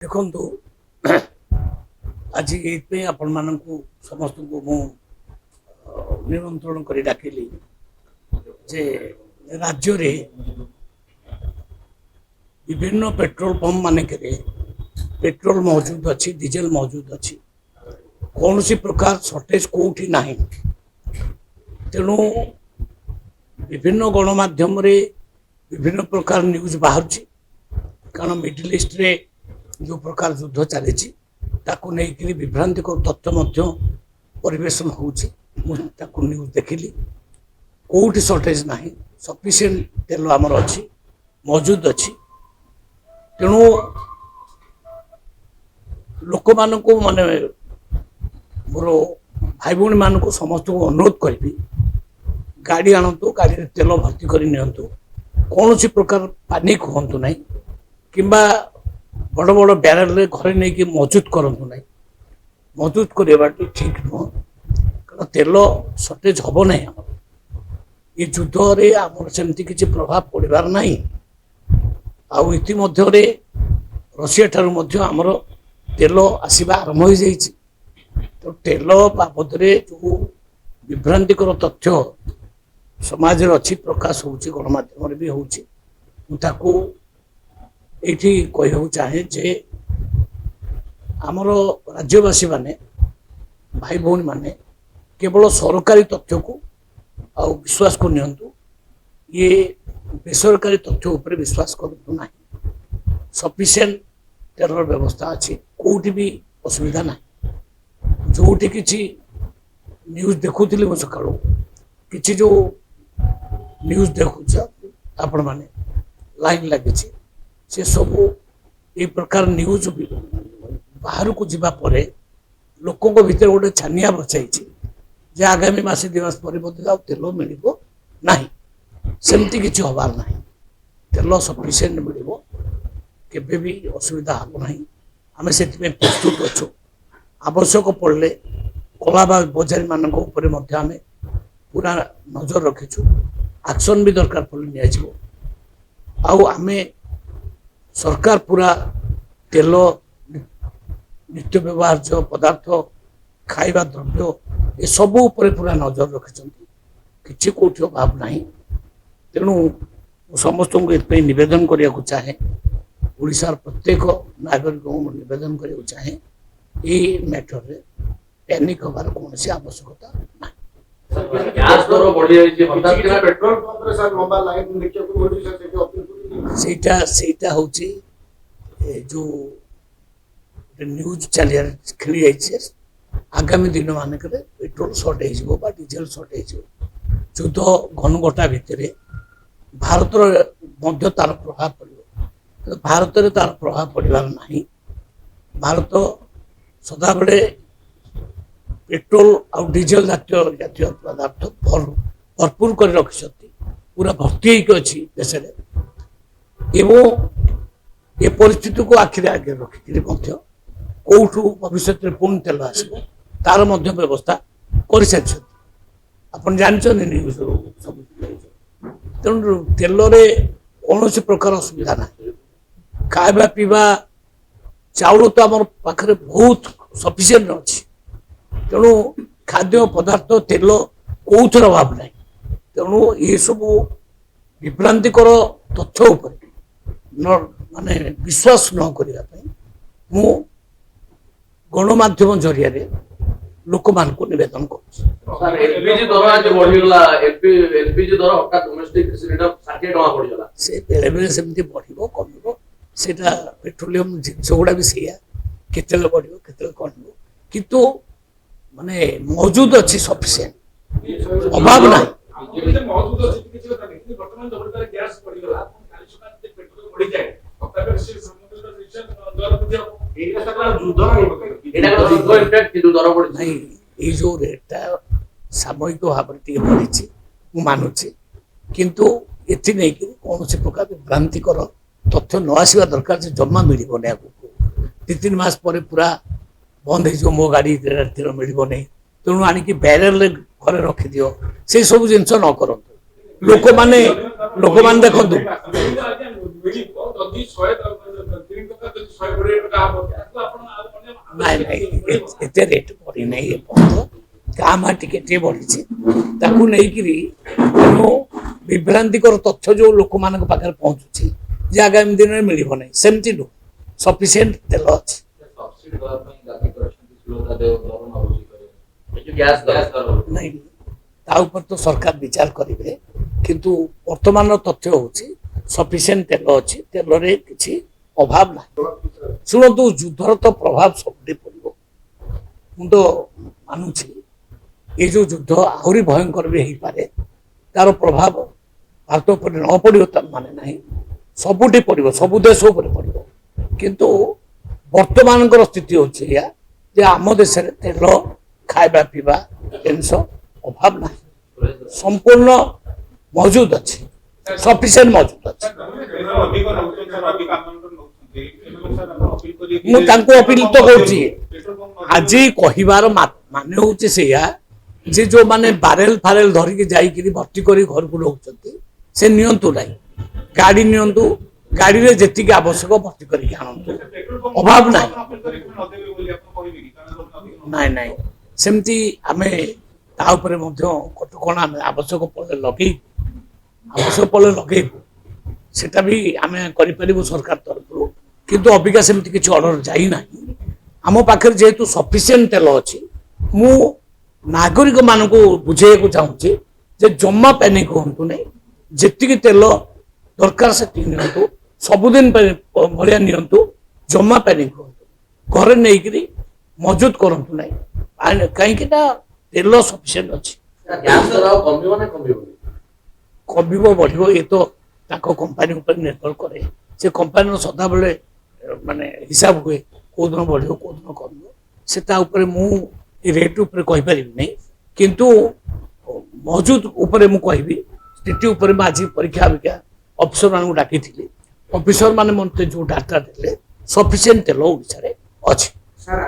ଦେଖନ୍ତୁ ଆଜି ଏଇଥିପାଇଁ ଆପଣମାନଙ୍କୁ ସମସ୍ତଙ୍କୁ ମୁଁ ନିମନ୍ତ୍ରଣ କରି ଡାକିଲି ଯେ ରାଜ୍ୟରେ ବିଭିନ୍ନ ପେଟ୍ରୋଲ ପମ୍ପ ମାନଙ୍କରେ ପେଟ୍ରୋଲ ମହଜୁଦ ଅଛି, ଡିଜେଲ ମହଜୁଦ ଅଛି, କୌଣସି ପ୍ରକାର ସର୍ଟେଜ କୋଉଠି ନାହିଁ। ତେଣୁ ବିଭିନ୍ନ ଗଣମାଧ୍ୟମରେ ବିଭିନ୍ନ ପ୍ରକାର ନ୍ୟୁଜ ବାହାରୁଛି, କାରଣ ମିଡିଲ ଇଷ୍ଟରେ जो प्रकार युद्ध चली नहीं विभ्रांतिकर तथ्य परिवेशन होता न्यूज देखिली कौटी सर्टेज ना सफिशिएंट तेल आमर अच्छी मौजूद अच्छी। तेणु लोक मान माने मोर भाई भौणी मान समस्त को अनुरोध करी गाड़ी आणतु, गाड़ी तेल भर्ती कर नियंतु, कौन सी प्रकार पानिक हूँ ना कि बड़ बड़ ब्यारेल घरे नहीं कि मौजूद करतु ना, मौजूद करवा ठीक नुह, कारण तेल सर्टेज हम ना। ये युद्ध रे आमर सेमती किसी प्रभाव पड़ार ना। आमध्य रशिया ठारू आमर तेल आसवा आरंभ हो जाए। तो तेल बाबद जो विभ्रांतिकर तथ्य समाज अच्छी प्रकाश हो गणमाध्यम भी हो एठी कहू चाहे जे आमर राज्यवासी माने भाई भौणी माने केवल सरकारी तथ्य को विश्वास को नियंतु, ये बेसरकारी तथ्य उपर विश्वास करूँ ना। सफिशिएंट तेलर व्यवस्था अच्छी, कोठी भी असुविधा ना। जोठी किसी न्यूज देखुली मो सका कि जो न्यूज देखुच आपण माने लाइन लगी से सब ये प्रकार न्यूज बाहर को जीवा परे लोकों भीतर गोटे छानिया बचाई जे आगामी मासे दिवस पर तेल मिल ना, सेमती किसी हबार ना। तेल सफिशिएंट मिल केबे भी असुविधा हम ना। आम से प्रस्तुत अच्छु, आवश्यक पड़े कला बजारी मान पूरा नजर रखीचु, एक्शन भी दरकार पड़े आमे सरकार पूरा तेल नित्य व्यवहार्य पदार्थ खाइबा द्रव्य ये सब उपर पूरा नजर रखिंट कि कौटी अभाव ना। तेणु समस्त को निवेदन करने चाहे, ओडिशार प्रत्येक नागरिक को निवेदन करने चाहे ये मैटर रे पैनिक हबार कौन आवश्यकता ना। सेटा हूँ जो न्यूज चली खेली जाइए आगामी दिन मानक पेट्रोल सर्टेज हो डीजेल सर्टेज हो युद्ध घनघटा भितर भारत तार प्रभाव पड़ो, भारत में तार प्रभाव पड़ार ना। भारत सदा बेले पेट्रोल आ डीजेल जातीय पदार्थ भरपूर कर रखी पूरा भर्ती अच्छी देश एवं ये परिस्थिति को आखिरी आगे रखिक कौटू भविष्य में पुणी तेल आसो तार व्यवस्था कर सारी आप जानते न्यूज सब। तेणु तेल कौन प्रकार असुविधा ना, खावा पीवा चाउल तो आम पाखे बहुत सफिशिएंट अच्छी। तेणु खाद्य पदार्थ तेल कौथर अभाव ना। तेणु ये सब विभ्रांतिकर तथ्य उपर माने विश्वास न करने मु गणमाध्यम जरिया लोक मान को निवेदन कर बेले बेले सेमती बढ़ कम से पेट्रोलियम जिनस गुड़ा भी सैया केत बढ़ के कम किंतु माने मौजूद अच्छी सफिशिएंट अभाव ना। जो रेटा सामयिक भाव में बढ़ी मानुची किंतु ये नहीं कि कौन से प्रकार भ्रांतिकर तथ्य न आसवा दरकार जमा मिल दु तीन मास पर पूरा बंद हो मो गाड़ी तेल मिल नहीं। तेणु आणिक ब्यारेल घरे रखी दियो से सब जिनस न कर लोक मैंने देखो ନାଇଁ ନାଇଁ ଏତେ ରେଟ୍ ବଢି ନାହିଁ ଏପର୍ଯ୍ୟନ୍ତ କାଁ ମା ଟିକେ ବଢିଛି ତାକୁ ନେଇକିରି ତେଣୁ ବିଭ୍ରାନ୍ତିକର ତଥ୍ୟ ଯୋଉ ଲୋକମାନଙ୍କ ପାଖରେ ପହଞ୍ଚୁଛି ଯେ ଆଗାମୀ ଦିନରେ ମିଳିବ ନାହିଁ ସେମିତି ନୁହଁ ସଫିସିଏଣ୍ଟ ତେଲ ଅଛି ନାଇଁ ତା ଉପରେ ତ ସରକାର ବିଚାର କରିବେ କିନ୍ତୁ ବର୍ତ୍ତମାନର ତଥ୍ୟ ହଉଛି ସଫିସିଏଣ୍ଟ ତେଲ ଅଛି ତେଲରେ କିଛି ଅଭାବ ନାହିଁ ଶୁଣନ୍ତୁ ଯୁଦ୍ଧର ତ ପ୍ରଭାବ ସବୁଠି ପଡିବ ମୁଁ ତ ମାନୁଛି ଏ ଯୋଉ ଯୁଦ୍ଧ ଆହୁରି ଭୟଙ୍କର ବି ହେଇପାରେ ତାର ପ୍ରଭାବ ଭାରତ ଉପରେ ନ ପଡିବ ତା ମାନେ ନାହିଁ ସବୁଠି ପଡିବ ସବୁ ଦେଶ ଉପରେ ପଡିବ କିନ୍ତୁ ବର୍ତ୍ତମାନଙ୍କର ସ୍ଥିତି ହଉଛି ଏଇଆ ଯେ ଆମ ଦେଶରେ ତେଲ ଖାଇବା ପିଇବା ଜିନିଷ ଅଭାବ ନାହିଁ ସମ୍ପୂର୍ଣ୍ଣ ମହଜୁଦ ଅଛି ସଫିସିଏଣ୍ଟ ମହଜୁଦ ଅଛି ମୁଁ ତାଙ୍କୁ ଅପିଲ ତ କରୁଛି ଆଜି କହିବାର ମାନେ ହଉଛି ସେଇଆ ଯେ ଯୋଉମାନେ ବାରେଲ ଫାରେଲ ଧରିକି ଯାଇକିରି ଭର୍ତ୍ତି କରି ଘରକୁ ରହୁଛନ୍ତି ସେ ନିଅନ୍ତୁ ନାହିଁ ଗାଡି ନିଅନ୍ତୁ ଗାଡିରେ ଯେତିକି ଆବଶ୍ୟକ ଭର୍ତ୍ତି କରିକି ଆଣନ୍ତୁ ଅଭାବ ନାହିଁ ନାଇଁ ନାଇଁ ସେମିତି ଆମେ ତା ଉପରେ ମଧ୍ୟ କଟକଣା ଆମେ ଆବଶ୍ୟକ ପଡିଲେ ଲଗେଇବୁ ସେଟା ବି ଆମେ କରିପାରିବୁ ସରକାର ତରଫରୁ କିନ୍ତୁ ଅବିକା ସେମିତି କିଛି ଅର୍ଡର ଯାଇନାହିଁ ଆମ ପାଖରେ ଯେହେତୁ ସଫିସିଏଣ୍ଟ ତେଲ ଅଛି ମୁଁ ନାଗରିକ ମାନଙ୍କୁ ବୁଝେଇବାକୁ ଚାହୁଁଛି ଯେ ଜମା ପ୍ୟାନିକ ହୁଅନ୍ତୁ ନାହିଁ ଯେତିକି ତେଲ ଦରକାର ସେତିକି ନିଅନ୍ତୁ ସବୁଦିନ ଭଳିଆ ନିଅନ୍ତୁ ଜମା ପ୍ୟାନିକ ହୁଅନ୍ତୁ ଘରେ ନେଇକିରି ମଜୁଦ କରନ୍ତୁ ନାହିଁ କାହିଁକି ନା ତେଲ ସଫିସିଏଣ୍ଟ ଅଛି କମିବ ବଢିବ ଏ ତ ତାଙ୍କ କମ୍ପାନୀ ଉପରେ ନିର୍ଭର କରେ ସେ କମ୍ପାନୀର ସଦାବେଳେ ମାନେ ହିସାବ ହୁଏ କୋଉଦିନ ବଢିବ କୋଉଦିନ କମିବ ସେ ତା ଉପରେ ମୁଁ ଏ ରେଟ୍ ଉପରେ କହିପାରିବି ନାହିଁ କିନ୍ତୁ ମହଜୁଦ ଉପରେ ମୁଁ କହିବି ସ୍ଥିତି ଉପରେ ମୁଁ ଆଜି ପରୀକ୍ଷା ଅଫିସର ମାନଙ୍କୁ ଡାକିଥିଲି ଅଫିସର ମାନେ ମତେ ଯୋଉ ଡାଟା ଦେଲେ ସଫିସିଏଣ୍ଟ ତେଲ ଓଡ଼ିଶାରେ ଅଛି